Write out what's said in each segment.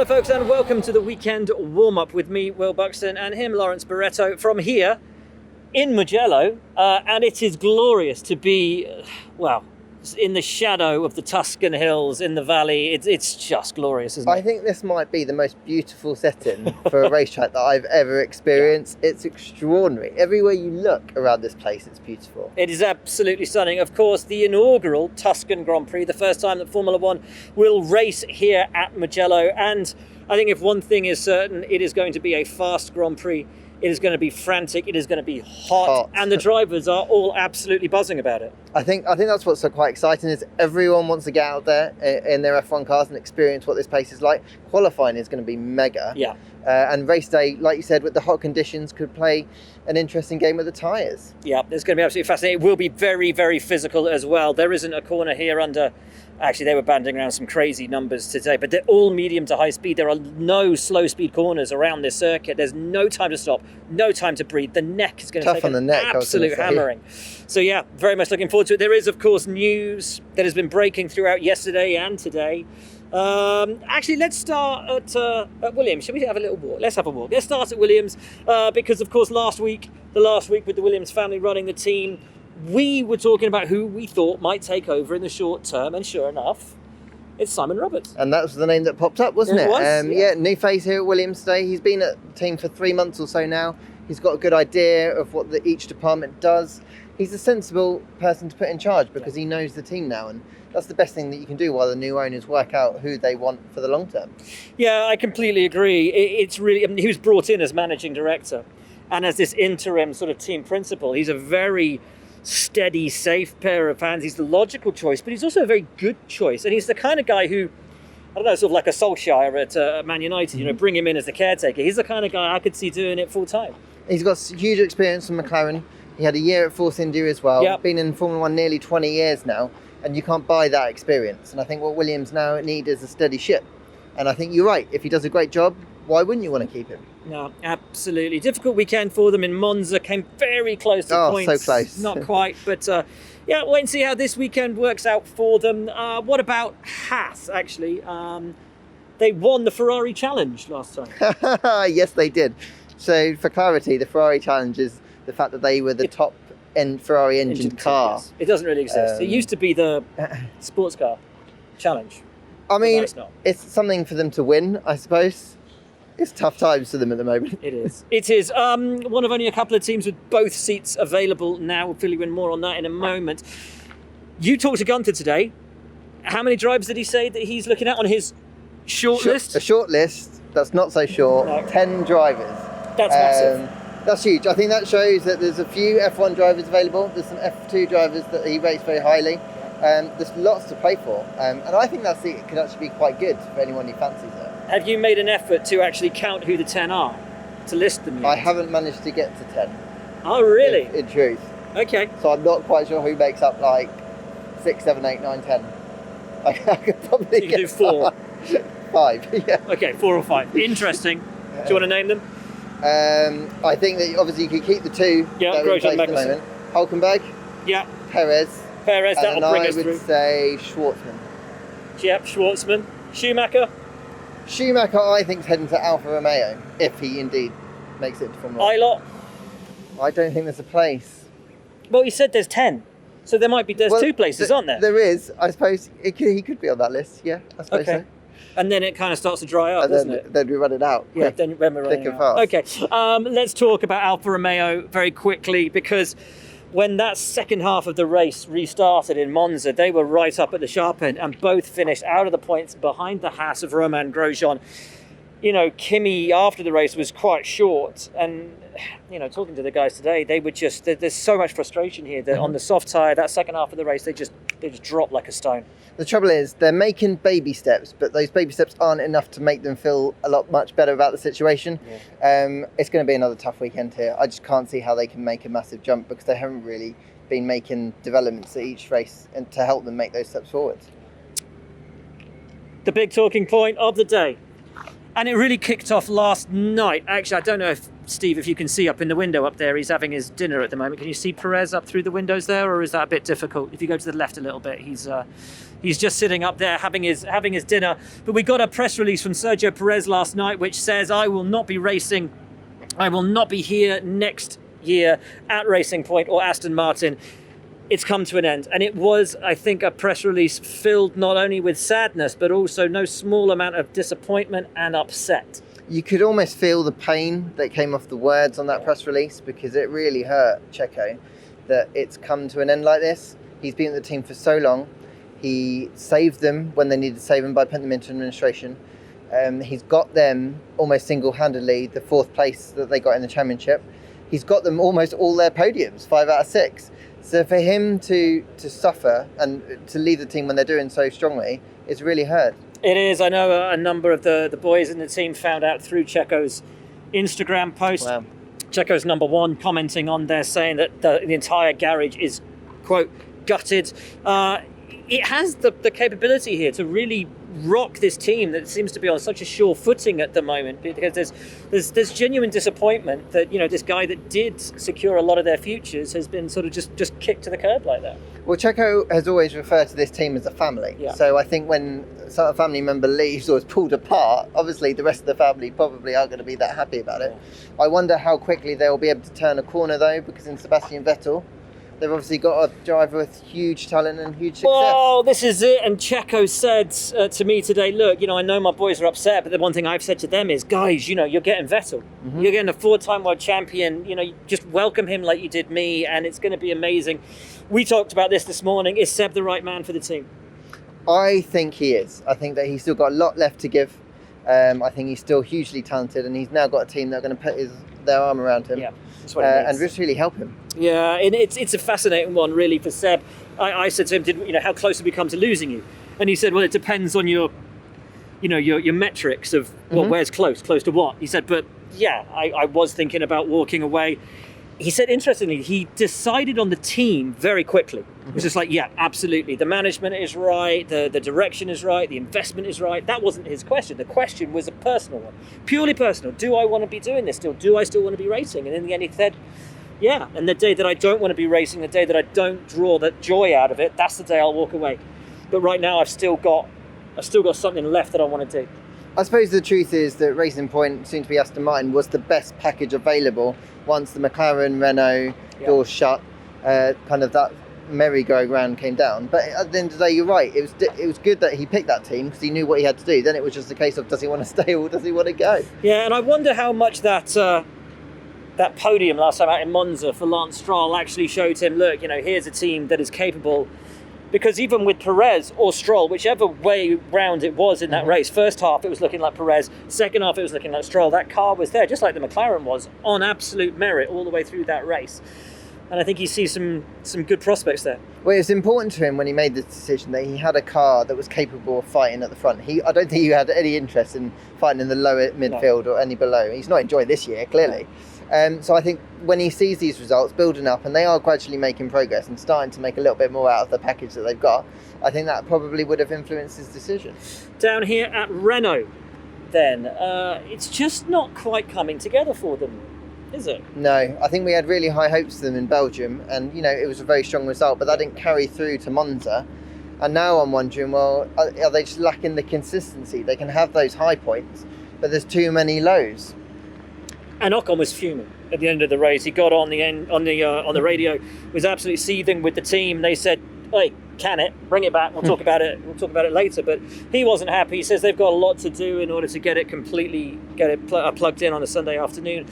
Hello folks and welcome to the weekend warm-up with me, Will Buxton, and him, Lawrence Barretto, from here in Mugello, and it is glorious to be, well, in the shadow of the Tuscan hills in the valley. It's just glorious, isn't it? I think this might be the most beautiful setting for a racetrack that I've ever experienced. Yeah. It's extraordinary. Everywhere you look around this place, it's beautiful. It is absolutely stunning. Of course, the inaugural Tuscan Grand Prix, the first time that Formula One will race here at Mugello. And I think if one thing is certain, it is going to be a fast Grand Prix. It is going to be frantic. It is going to be hot. And the drivers are all absolutely buzzing about it. I think that's what's so quite exciting is everyone wants to get out there in their F1 cars and experience what this place is like. Qualifying is going to be mega. Yeah. And race day, like you said, with the hot conditions, could play an interesting game with the tyres. Yeah, it's going to be absolutely fascinating. It will be very, very physical as well. There isn't a corner here under... Actually, they were banding around some crazy numbers today, but they're all medium to high speed. There are no slow speed corners around this circuit. There's no time to stop, no time to breathe. The neck is going to take an absolute hammering. So yeah, very much looking forward to it. There is, of course, news that has been breaking throughout yesterday and today. Actually, let's start at Williams. Shall we have a little walk? Let's have a walk. Let's start at Williams because, of course, the last week with the Williams family running the team, we were talking about who we thought might take over in the short term, and sure enough, it's Simon Roberts. And that was the name that popped up, wasn't it? It was, yeah, new face here at Williams today. He's been at the team for 3 months or so now. He's got a good idea of what each department does. He's a sensible person to put in charge because he knows the team now, and that's the best thing that you can do while the new owners work out who they want for the long term. Yeah, I completely agree. It's really, I mean, he was brought in as managing director and as this interim sort of team principal. He's a very steady, safe pair of hands. He's the logical choice, but he's also a very good choice. And he's the kind of guy who, I don't know, sort of like a Solskjaer at Man United, you know, bring him in as the caretaker. He's the kind of guy I could see doing it full time. He's got huge experience from McLaren. He had a year at Force India as well. Yep. Been in Formula One nearly 20 years now, and you can't buy that experience. And I think what Williams now need is a steady ship. And I think you're right. If he does a great job, why wouldn't you want to keep him? No, absolutely. Difficult weekend for them in Monza. Came very close to points. Oh, so close. Not quite, but yeah, wait and see how this weekend works out for them. What about Haas, actually? They won the Ferrari Challenge last time. Yes, they did. So, for clarity, the Ferrari Challenge is the fact that they were the top-end Ferrari engined car. Yes. It doesn't really exist. It used to be the sports car challenge. I mean, it's something for them to win, I suppose. It's tough times for them at the moment. It is. It is. One of only a couple of teams with both seats available now. We'll fill you in more on that in a moment. You talked to Gunther today. How many drivers did he say that he's looking at on his short list? A short list that's not so short. No. 10 drivers. That's massive. That's huge. I think that shows that there's a few F1 drivers available. There's some F2 drivers that he rates very highly. There's lots to play for. And I think it could actually be quite good for anyone who fancies it. Have you made an effort to actually count who the 10 are? To list them yet? I haven't managed to get to 10. Oh, really? In truth. Okay. So I'm not quite sure who makes up like 6, 7, 8, 9, 10. I could probably do 4. 5, yeah. Okay, 4 or 5. Interesting. Do you want to name them? I think that obviously you could keep the 2 Yeah, that are in Grosjean, place at the Magnussen. moment. Hulkenberg, Yeah. Perez, That'll bring us and I through. would say Schwartzman. Yep, Schwartzman. Schumacher. Schumacher, I think, is heading to Alfa Romeo, if he indeed makes it to Formula 1. Eilert. I don't think there's a place. Well, he said there's 10. So there's 2 places, aren't there? There is. I suppose he could be on that list, yeah. I suppose so. And then it kind of starts to dry up, doesn't it? Then we run it out. Yeah, then when we're running out. Okay, let's talk about Alfa Romeo very quickly, because when that second half of the race restarted in Monza, they were right up at the sharp end and both finished out of the points behind the Haas of Romain Grosjean. You know, Kimi after the race was quite short, and you know, talking to the guys today, they were just, there's so much frustration here that on the soft tyre, that second half of the race, they just dropped like a stone. The trouble is, they're making baby steps, but those baby steps aren't enough to make them feel a lot much better about the situation. Yeah. It's going to be another tough weekend here. I just can't see how they can make a massive jump because they haven't really been making developments at each race and to help them make those steps forward. The big talking point of the day. And it really kicked off last night. Actually, I don't know if Steve, if you can see up in the window up there, he's having his dinner at the moment. Can you see Perez up through the windows there, or is that a bit difficult? If you go to the left a little bit, he's just sitting up there having his dinner. But we got a press release from Sergio Perez last night, which says, "I will not be racing. I will not be here next year at Racing Point or Aston Martin. It's come to an end." And it was, I think, a press release filled not only with sadness, but also no small amount of disappointment and upset. You could almost feel the pain that came off the words on that press release, because it really hurt Checo that it's come to an end like this. He's been at the team for so long. He saved them when they needed to save him by putting them into administration. He's got them almost single-handedly the 4th place that they got in the championship. He's got them almost all their podiums, 5 out of 6. So for him to suffer and to leave the team when they're doing so strongly, it's really hurt. It is. I know a number of the boys in the team found out through Checo's Instagram post. Wow. Checo's number 1 commenting on there saying that the entire garage is, quote, gutted. It has the capability here to really rock this team that seems to be on such a sure footing at the moment, because there's genuine disappointment that this guy that did secure a lot of their futures has been sort of just kicked to the curb like that. Well, Checo has always referred to this team as a family. Yeah. So I think when a family member leaves or is pulled apart, obviously the rest of the family probably aren't going to be that happy about it. I wonder how quickly they'll be able to turn a corner though, because in Sebastian Vettel, they've obviously got a driver with huge talent and huge success. Well, this is it. And Checo said to me today, look, I know my boys are upset, but the one thing I've said to them is, guys, you're getting Vettel. Mm-hmm. You're getting a 4-time world champion. You just welcome him like you did me, and it's going to be amazing. We talked about this morning. Is Seb the right man for the team? I think he is. I think that he's still got a lot left to give. I think he's still hugely talented, and he's now got a team that are going to put their arm around him. Yeah, that's what it means. And just really help him. Yeah, and it's a fascinating one, really, for Seb. I said to him, how close have we come to losing you? And he said, well, it depends on your metrics of where's close to what. He said, but yeah, I was thinking about walking away. He said, interestingly, he decided on the team very quickly. It was just like, yeah, absolutely. The management is right. The direction is right. The investment is right. That wasn't his question. The question was a personal one, purely personal. Do I want to be doing this still? Do I still want to be racing? And in the end, he said, yeah. And the day that I don't want to be racing, the day that I don't draw that joy out of it, that's the day I'll walk away. But right now, I've still got something left that I want to do. I suppose the truth is that Racing Point, soon to be Aston Martin, was the best package available once the McLaren, Renault doors shut, kind of that merry-go-round came down. But at the end of the day, you're right. It was good that he picked that team because he knew what he had to do. Then it was just a case of, does he want to stay or does he want to go? Yeah, and I wonder how much that podium last time out in Monza for Lance Stroll actually showed him, look, here's a team that is capable. Because even with Perez or Stroll, whichever way round it was in that race, first half it was looking like Perez, second half it was looking like Stroll. That car was there, just like the McLaren was, on absolute merit all the way through that race. And I think he sees some good prospects there. Well, it's important to him when he made this decision that he had a car that was capable of fighting at the front. I don't think he had any interest in fighting in the lower midfield or any below. He's not enjoyed this year, clearly. So I think when he sees these results building up, and they are gradually making progress and starting to make a little bit more out of the package that they've got, I think that probably would have influenced his decision. Down here at Renault, then, it's just not quite coming together for them, is it? No, I think we had really high hopes for them in Belgium, and it was a very strong result, but that didn't carry through to Monza. And now I'm wondering, well, are they just lacking the consistency? They can have those high points, but there's too many lows. And Ocon was fuming at the end of the race. He got on the radio, was absolutely seething with the team. They said, "Hey, can it? Bring it back. We'll talk about it. We'll talk about it later." But he wasn't happy. He says they've got a lot to do in order to get it plugged in on a Sunday afternoon.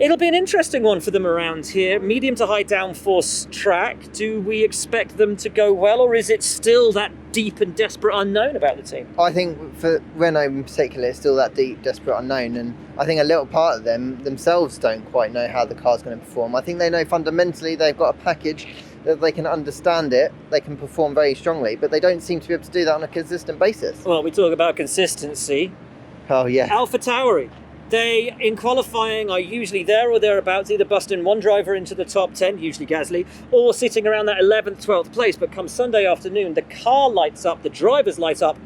It'll be an interesting one for them around here. Medium to high downforce track. Do we expect them to go well, or is it still that deep and desperate unknown about the team? I think for Renault in particular, it's still that deep, desperate unknown, and I think a little part of them themselves don't quite know how the car's going to perform. I think they know fundamentally they've got a package that they can understand it, they can perform very strongly, but they don't seem to be able to do that on a consistent basis. Well, we talk about consistency. Oh yeah. AlphaTauri. They, in qualifying, are usually there or thereabouts, either busting one driver into the top 10, usually Gasly, or sitting around that 11th, 12th place. But come Sunday afternoon, the car lights up, the drivers light up,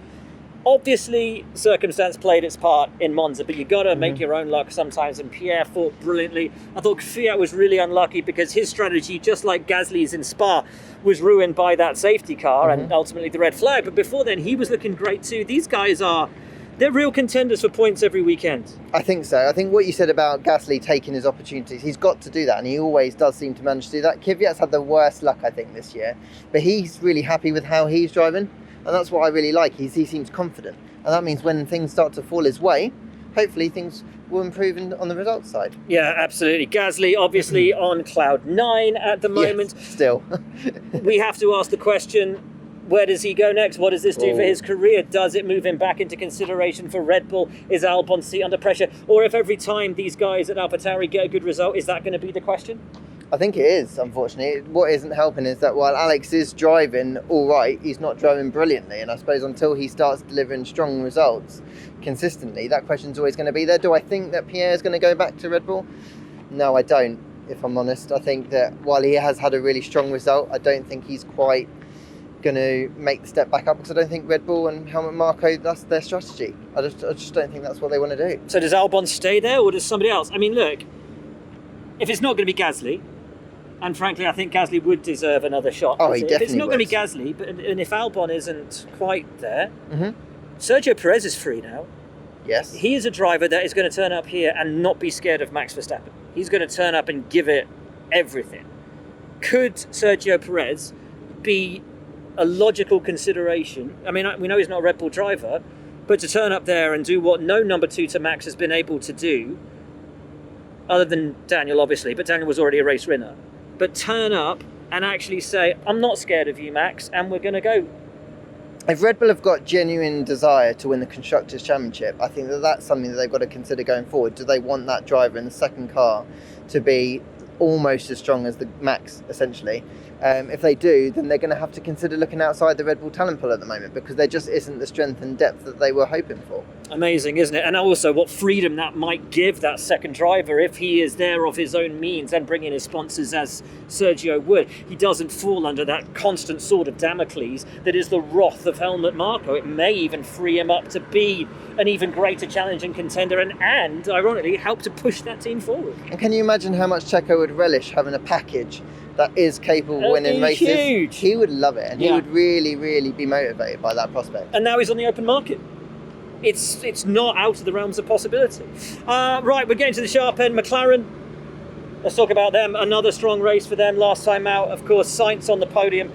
Obviously, circumstance played its part in Monza, but you got to make your own luck sometimes, and Pierre fought brilliantly. I thought Fiat was really unlucky because his strategy, just like Gasly's in Spa, was ruined by that safety car and ultimately the red flag. But before then, he was looking great too. These guys they're real contenders for points every weekend. I think so. I think what you said about Gasly taking his opportunities, he's got to do that, and he always does seem to manage to do that. Kvyat's had the worst luck, I think, this year, but he's really happy with how he's driving, and that's what I really like. He seems confident, and that means when things start to fall his way, hopefully things will improve on the results side. Yeah, absolutely. Gasly, obviously, on cloud 9 at the moment. Yes, still. We have to ask the question, where does he go next? What does this do for his career? Does it move him back into consideration for Red Bull? Is Albon's seat under pressure? Or if every time these guys at AlphaTauri get a good result, is that going to be the question? I think it is, unfortunately. What isn't helping is that while Alex is driving all right, he's not driving brilliantly. And I suppose until he starts delivering strong results consistently, that question's always going to be there. Do I think that Pierre's going to go back to Red Bull? No, I don't, if I'm honest. I think that while he has had a really strong result, I don't think he's quite going to make the step back up, because I don't think Red Bull and Helmut Marko, that's their strategy. I just don't think that's what they want to do. So does Albon stay there, or does somebody else? I mean, look, if it's not going to be Gasly, and frankly I think Gasly would deserve another shot. Oh, he definitely If it's not going to would. be Gasly, and if Albon isn't quite there, Sergio Perez is free now. Yes. He is a driver that is going to turn up here and not be scared of Max Verstappen. He's going to turn up and give it everything. Could Sergio Perez be a logical consideration? I mean, we know he's not a Red Bull driver, but to turn up there and do what no number 2 to Max has been able to do, other than Daniel, obviously, but Daniel was already a race winner, but turn up and actually say, I'm not scared of you, Max, and we're going to go. If Red Bull have got genuine desire to win the Constructors' Championship, I think that that's something that they've got to consider going forward. Do they want that driver in the second car to be almost as strong as the Max, essentially? If they do, then they're going to have to consider looking outside the Red Bull talent pool at the moment, because there just isn't the strength and depth that they were hoping for. Amazing, isn't it? And also what freedom that might give that second driver if he is there of his own means and bring in his sponsors as Sergio would. He doesn't fall under that constant sword of Damocles that is the wrath of Helmut Marko. It may even free him up to be an even greater challenge and contender and ironically help to push that team forward. And can you imagine how much Checo would relish having a package that is capable of winning races? Huge. He would love it, and he would really, really be motivated by that prospect. And now he's on the open market. It's not out of the realms of possibility. Right, we're getting to the sharp end. McLaren, let's talk about them. Another strong race for them last time out. Of course, Sainz on the podium.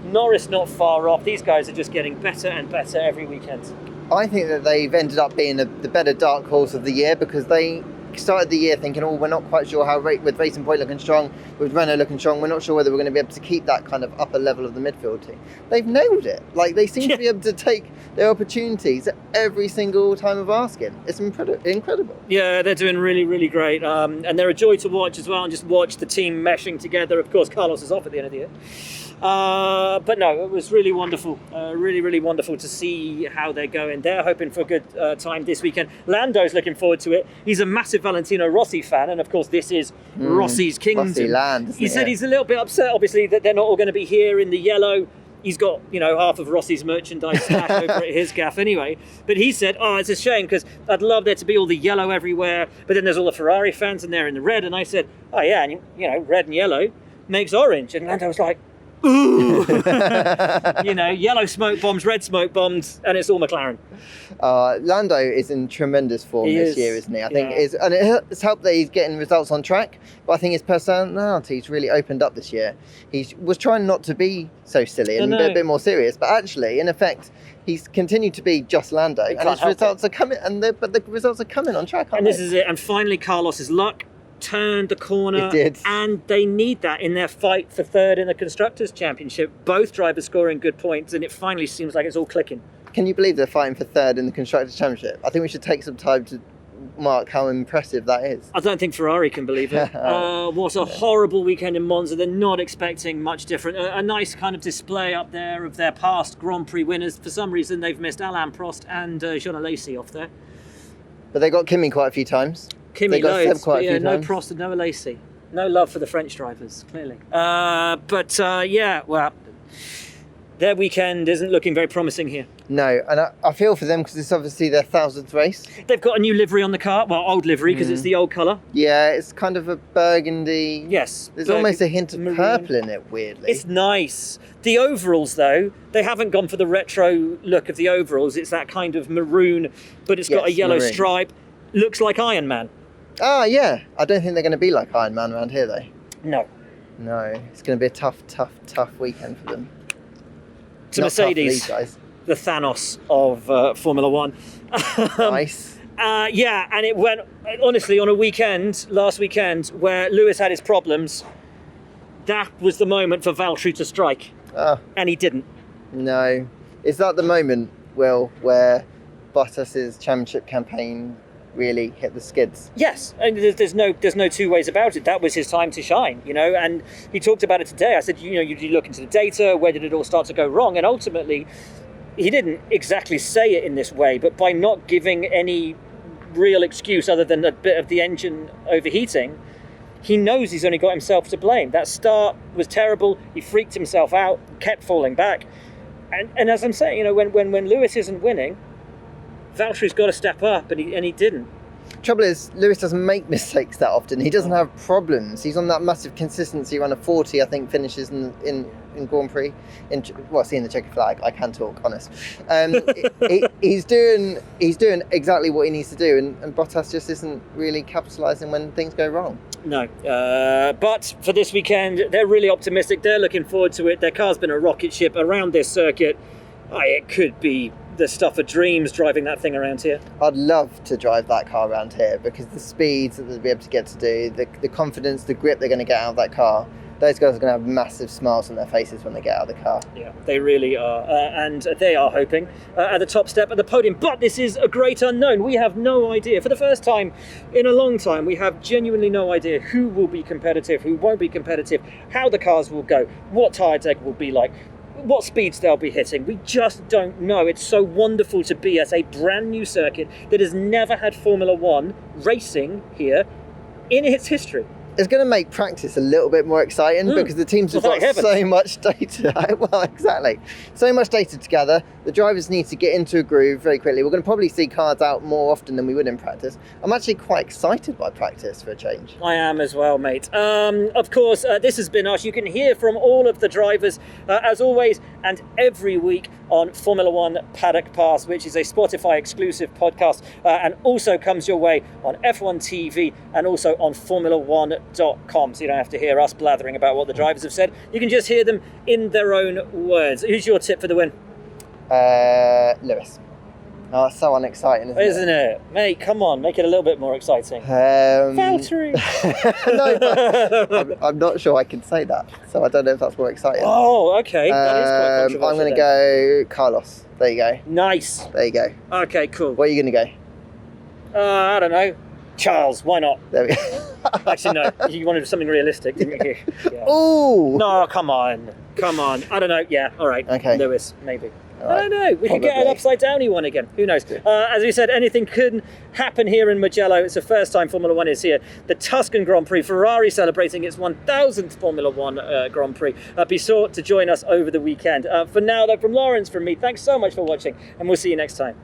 Norris not far off. These guys are just getting better and better every weekend. I think that they've ended up being the better dark horse of the year, because they started the year thinking, we're not quite sure how, with Racing Point looking strong, with Renault looking strong, we're not sure whether we're going to be able to keep that kind of upper level of the midfield team. They've nailed it. Like, they seem to be able to take their opportunities every single time of asking. It's incredible. Yeah, they're doing really, really great. And they're a joy to watch as well, and just watch the team meshing together. Of course, Carlos is off at the end of the year. But no, it was really wonderful. Really, really wonderful to see how they're going. They're hoping for a good time this weekend. Lando's looking forward to it. He's a massive Valentino Rossi fan, and of course this is Rossi's kingdom. Rossi land, he said he's a little bit upset, obviously, that they're not all going to be here in the yellow. He's got, half of Rossi's merchandise stash over at his gaff anyway. But he said, it's a shame, because I'd love there to be all the yellow everywhere. But then there's all the Ferrari fans and they're in the red. And I said, and red and yellow makes orange. And Lando was like, ooh, yellow smoke bombs, red smoke bombs, and it's all McLaren. Lando is in tremendous form this year, isn't he? I think and it's helped that he's getting results on track, but I think his personality's really opened up this year. He was trying not to be so silly and a bit more serious, but actually, in effect, he's continued to be just Lando, and his results are coming, but the results are coming on track, aren't they? This is it, and finally Carlos's luck turned the corner. It did. And they need that in their fight for third in the Constructors' Championship. Both drivers scoring good points, and it finally seems like it's all clicking. Can you believe they're fighting for third in the Constructors' Championship? I think we should take some time to mark how impressive that is. I don't think Ferrari can believe it. What a horrible weekend in Monza. They're not expecting much different. A nice kind of display up there of their past Grand Prix winners. For some reason, they've missed Alain Prost and Jean Alesi off there. But they got Kimi quite a few times. Kimi loads, but no Prost and no Alesi. No love for the French drivers, clearly. They're Their weekend isn't looking very promising here. No, and I feel for them because it's obviously their 1,000th race. They've got a new livery on the car. Well, old livery because it's the old colour. Yeah, it's kind of a burgundy. Yes. There's almost a hint of maroon. purple in it, weirdly. It's nice. The overalls, though, they haven't gone for the retro look of the overalls. It's that kind of maroon, but it's got a yellow maroon. stripe. Looks like Iron Man. Ah, yeah. I don't think they're going to be like Iron Man around here, though. No. No, it's going to be a tough weekend for them. To Not tough for Mercedes, these guys. the Thanos of Formula One. Nice. Yeah, and it went, honestly, on a weekend, last weekend, where Lewis had his problems, that was the moment for Valtteri to strike. Oh, And he didn't. no. Is that the moment, Will, where Bottas's championship campaign really hit the skids? Yes, and there's no two ways about it. That was his time to shine, and he talked about it today. I said, you look into the data, where did it all start to go wrong? And ultimately, he didn't exactly say it in this way, but by not giving any real excuse other than a bit of the engine overheating, he knows he's only got himself to blame. That start was terrible. He freaked himself out, kept falling back. And as I'm saying, when Lewis isn't winning, Valtteri's got to step up, and he didn't. Trouble is, Lewis doesn't make mistakes that often. He doesn't have problems. He's on that massive consistency run of 40, I think, finishes in Grand Prix. Seeing the checkered flag, I can talk, honest. He's doing exactly what he needs to do, and Bottas just isn't really capitalising when things go wrong. No, but for this weekend, they're really optimistic. They're looking forward to it. Their car's been a rocket ship around this circuit. It could be the stuff of dreams driving that thing around here. I'd love to drive that car around here because the speeds that they'll be able to get to do, the confidence, the grip they're going to get out of that car, those guys are going to have massive smiles on their faces when they get out of the car. Yeah, they really are. And they are hoping at the top step of the podium. But this is a great unknown. We have no idea. For the first time in a long time, we have genuinely no idea who will be competitive, who won't be competitive, how the cars will go, what tyre deck will be like, what speeds they'll be hitting. We just don't know. It's so wonderful to be at a brand new circuit that has never had Formula One racing here in its history. It's going to make practice a little bit more exciting because the teams have got so much data. Well, exactly. So much data to gather. The drivers need to get into a groove very quickly. We're going to probably see cars out more often than we would in practice. I'm actually quite excited by practice for a change. I am as well, mate. Of course, this has been us. You can hear from all of the drivers, as always, and every week on Formula One Paddock Pass, which is a Spotify exclusive podcast, and also comes your way on F1 TV and also on Formula1.com. So you don't have to hear us blathering about what the drivers have said. You can just hear them in their own words. Who's your tip for the win? Lewis. Oh, it's so unexciting, Isn't it? Mate, come on, make it a little bit more exciting. Valtteri. No, but I'm not sure I can say that, so I don't know if that's more exciting. Oh, okay. That is quite controversial. I'm going to go Carlos. There you go. Nice. There you go. Okay, cool. Where are you going to go? I don't know. Charles, why not? There we go. Actually, no. You wanted something realistic, didn't you? Yeah. Ooh. No, come on. I don't know. Yeah, all right. Okay. Lewis, maybe. Right. I don't know. We could get an upside downy one again. Who knows? As we said, anything could happen here in Mugello. It's the first time Formula One is here. The Tuscan Grand Prix. Ferrari celebrating its 1,000th Formula One Grand Prix. Be sure to join us over the weekend. For now, though, from Lawrence, from me, thanks so much for watching, and we'll see you next time.